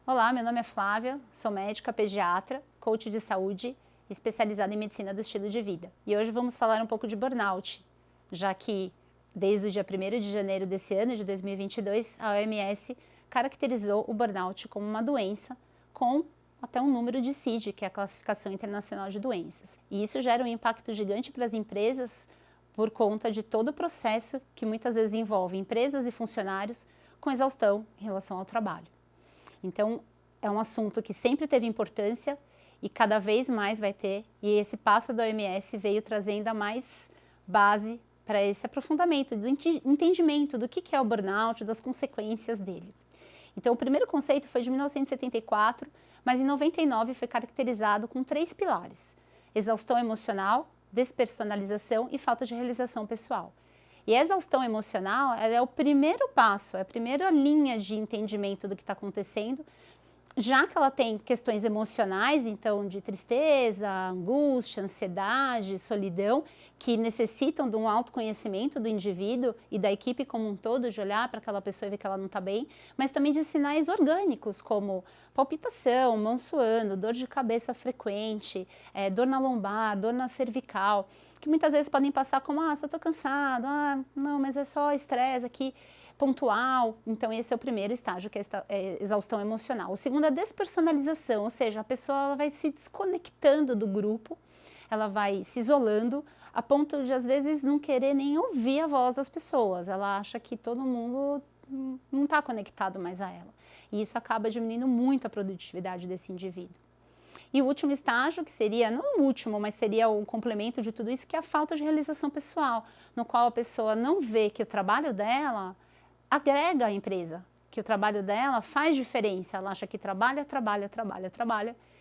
Olá, meu nome é Flávia, sou médica pediatra, coach de saúde, especializada em medicina do estilo de vida. E hoje vamos falar um pouco de burnout, já que desde o dia 1º de janeiro desse ano, de 2022, a OMS caracterizou o burnout como uma doença com até um número de CID, que é a Classificação Internacional de Doenças. E isso gera um impacto gigante para as empresas por conta de todo o processo que muitas vezes envolve empresas e funcionários com exaustão em relação ao trabalho. Então, é um assunto que sempre teve importância e cada vez mais vai ter, e esse passo da OMS veio trazer ainda mais base para esse aprofundamento, do entendimento do que é o burnout, das consequências dele. Então, o primeiro conceito foi de 1974, mas em 99 foi caracterizado com 3 pilares: exaustão emocional, despersonalização e falta de realização pessoal. E a exaustão emocional ela é o primeiro passo, é a primeira linha de entendimento do que está acontecendo, já que ela tem questões emocionais, então de tristeza, angústia, ansiedade, solidão, que necessitam de um autoconhecimento do indivíduo e da equipe como um todo, de olhar para aquela pessoa e ver que ela não está bem, mas também de sinais orgânicos, como palpitação, mão suando, dor de cabeça frequente, dor na lombar, dor na cervical, que muitas vezes podem passar como, só estou cansado, não, mas é só estresse aqui, pontual. Então esse é o primeiro estágio, que é a exaustão emocional. O segundo é a despersonalização, ou seja, a pessoa vai se desconectando do grupo, ela vai se isolando, a ponto de às vezes não querer nem ouvir a voz das pessoas, ela acha que todo mundo não está conectado mais a ela. E isso acaba diminuindo muito a produtividade desse indivíduo. E o último estágio, que seria, não o último, mas seria o complemento de tudo isso, que é a falta de realização pessoal, no qual a pessoa não vê que o trabalho dela agrega à empresa, que o trabalho dela faz diferença, ela acha que trabalha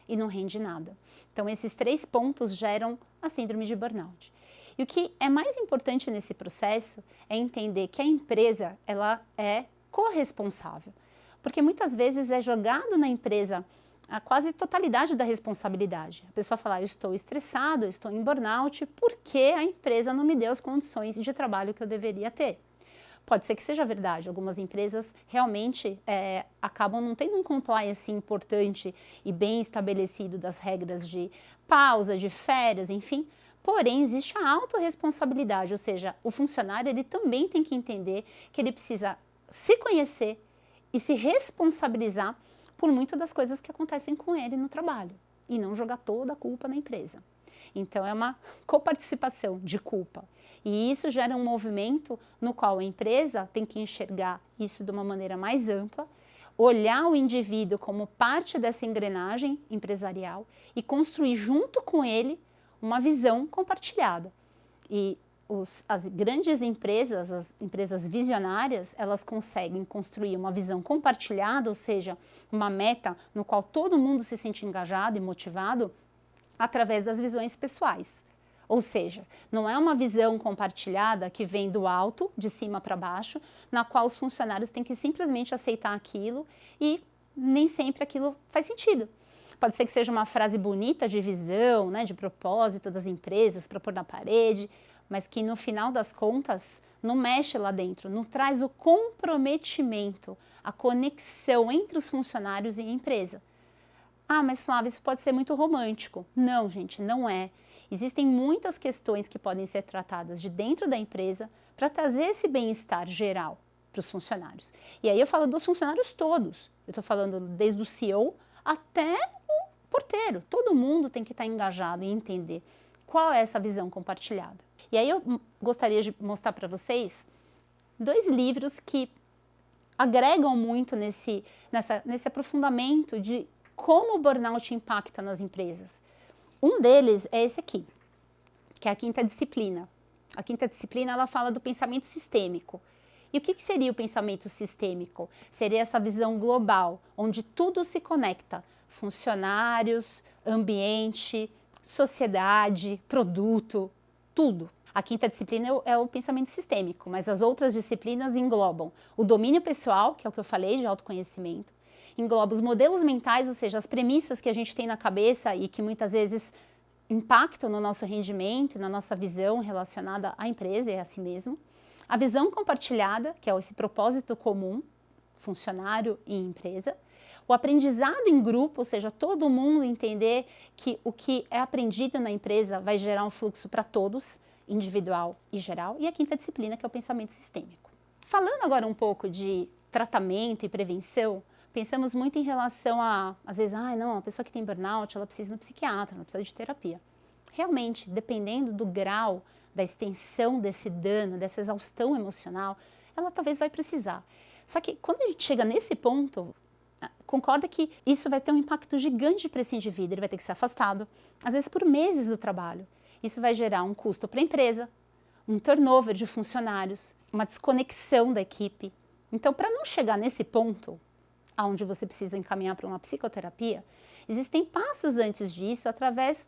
e não rende nada. Então esses 3 pontos geram a síndrome de burnout. E o que é mais importante nesse processo é entender que a empresa ela é corresponsável, porque muitas vezes é jogado na empresa a quase totalidade da responsabilidade. A pessoa fala, eu estou estressado, eu estou em burnout, porque a empresa não me deu as condições de trabalho que eu deveria ter. Pode ser que seja verdade, algumas empresas realmente acabam não tendo um compliance importante e bem estabelecido das regras de pausa, de férias, enfim. Porém, existe a autorresponsabilidade, ou seja, o funcionário ele também tem que entender que ele precisa se conhecer e se responsabilizar por muitas das coisas que acontecem com ele no trabalho e não jogar toda a culpa na empresa. Então, é uma coparticipação de culpa. E isso gera um movimento no qual a empresa tem que enxergar isso de uma maneira mais ampla, olhar o indivíduo como parte dessa engrenagem empresarial e construir junto com ele uma visão compartilhada. E as grandes empresas, as empresas visionárias, elas conseguem construir uma visão compartilhada, ou seja, uma meta no qual todo mundo se sente engajado e motivado através das visões pessoais. Ou seja, não é uma visão compartilhada que vem do alto, de cima para baixo, na qual os funcionários têm que simplesmente aceitar aquilo e nem sempre aquilo faz sentido. Pode ser que seja uma frase bonita de visão, né, de propósito das empresas para pôr na parede, mas que no final das contas não mexe lá dentro, não traz o comprometimento, a conexão entre os funcionários e a empresa. Mas Flávia, isso pode ser muito romântico. Não, gente, não é. Existem muitas questões que podem ser tratadas de dentro da empresa para trazer esse bem-estar geral para os funcionários. E aí eu falo dos funcionários todos. Eu estou falando desde o CEO até o porteiro. Todo mundo tem que estar engajado e entender qual é essa visão compartilhada. E aí eu gostaria de mostrar para vocês 2 livros que agregam muito nesse aprofundamento de como o burnout impacta nas empresas. Um deles é esse aqui, que é a Quinta Disciplina. A Quinta Disciplina ela fala do pensamento sistêmico. E o que seria o pensamento sistêmico? Seria essa visão global, onde tudo se conecta. Funcionários, ambiente, sociedade, produto, tudo. A quinta disciplina é o pensamento sistêmico, mas as outras disciplinas englobam o domínio pessoal, que é o que eu falei de autoconhecimento, engloba os modelos mentais, ou seja, as premissas que a gente tem na cabeça e que muitas vezes impactam no nosso rendimento, na nossa visão relacionada à empresa e a si mesmo. A visão compartilhada, que é esse propósito comum, funcionário e empresa. O aprendizado em grupo, ou seja, todo mundo entender que o que é aprendido na empresa vai gerar um fluxo para todos, individual e geral. E a quinta disciplina, que é o pensamento sistêmico. Falando agora um pouco de tratamento e prevenção, pensamos muito em relação a, às vezes, não, a pessoa que tem burnout, ela precisa ir no psiquiatra, ela precisa de terapia. Realmente, dependendo do grau, da extensão desse dano, dessa exaustão emocional, ela talvez vai precisar. Só que quando a gente chega nesse ponto, concorda que isso vai ter um impacto gigante para esse indivíduo, ele vai ter que ser afastado, às vezes por meses do trabalho. Isso vai gerar um custo para a empresa, um turnover de funcionários, uma desconexão da equipe. Então, para não chegar nesse ponto, onde você precisa encaminhar para uma psicoterapia, existem passos antes disso, através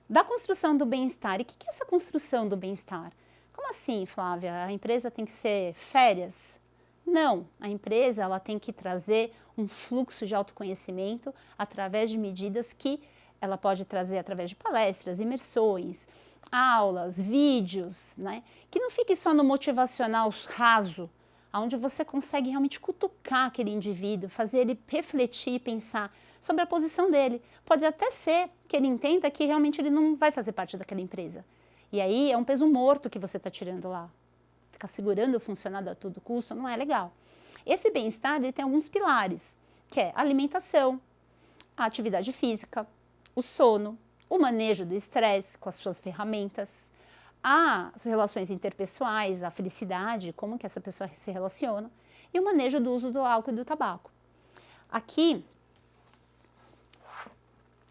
da construção do bem-estar. E o que é essa construção do bem-estar? Como assim, Flávia? A empresa tem que ser férias? Não, a empresa ela tem que trazer um fluxo de autoconhecimento através de medidas que ela pode trazer através de palestras, imersões, aulas, vídeos, né? Que não fique só no motivacional raso, onde você consegue realmente cutucar aquele indivíduo, fazer ele refletir e pensar sobre a posição dele. Pode até ser que ele entenda que realmente ele não vai fazer parte daquela empresa. E aí é um peso morto que você está tirando lá. Ficar segurando o funcionário a todo custo não é legal. Esse bem-estar ele tem alguns pilares, que é a alimentação, a atividade física, o sono, o manejo do estresse com as suas ferramentas, as relações interpessoais, a felicidade, como que essa pessoa se relaciona, e o manejo do uso do álcool e do tabaco. Aqui,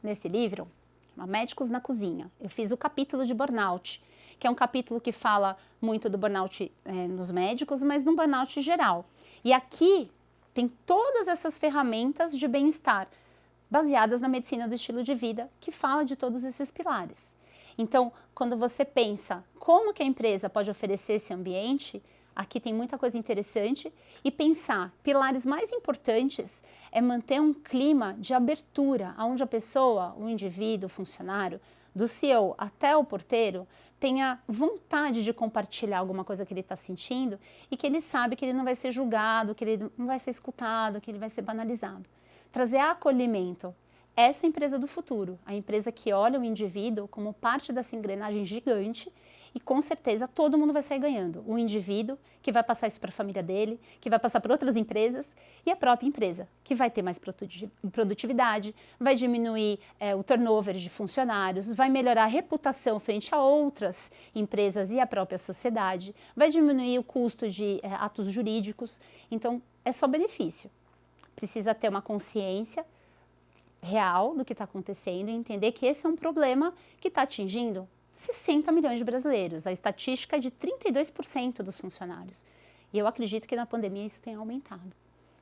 nesse livro, Médicos na Cozinha, eu fiz o capítulo de burnout, que é um capítulo que fala muito do burnout nos médicos, mas no burnout geral. E aqui tem todas essas ferramentas de bem-estar, baseadas na medicina do estilo de vida, que fala de todos esses pilares. Então, quando você pensa como que a empresa pode oferecer esse ambiente, aqui tem muita coisa interessante, e pensar pilares mais importantes é manter um clima de abertura, onde a pessoa, o indivíduo, o funcionário, do CEO até o porteiro, tenha vontade de compartilhar alguma coisa que ele está sentindo e que ele sabe que ele não vai ser julgado, que ele não vai ser escutado, que ele vai ser banalizado. Trazer acolhimento. Essa é a empresa do futuro, a empresa que olha o indivíduo como parte dessa engrenagem gigante e com certeza todo mundo vai sair ganhando. O indivíduo que vai passar isso para a família dele, que vai passar para outras empresas e a própria empresa, que vai ter mais produtividade, vai diminuir o turnover de funcionários, vai melhorar a reputação frente a outras empresas e a própria sociedade, vai diminuir o custo de atos jurídicos, então é só benefício. Precisa ter uma consciência real do que está acontecendo e entender que esse é um problema que está atingindo 60 milhões de brasileiros. A estatística é de 32% dos funcionários. E eu acredito que na pandemia isso tem aumentado.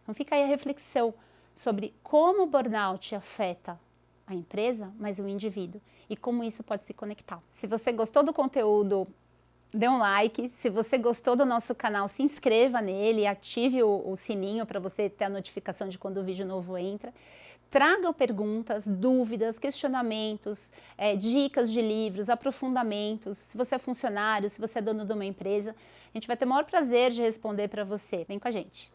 Então fica aí a reflexão sobre como o burnout afeta a empresa, mas o indivíduo, e como isso pode se conectar. Se você gostou do conteúdo, dê um like. Se você gostou do nosso canal, se inscreva nele, ative o sininho para você ter a notificação de quando o vídeo novo entra. Traga perguntas, dúvidas, questionamentos, dicas de livros, aprofundamentos. Se você é funcionário, se você é dono de uma empresa, a gente vai ter o maior prazer de responder para você. Vem com a gente.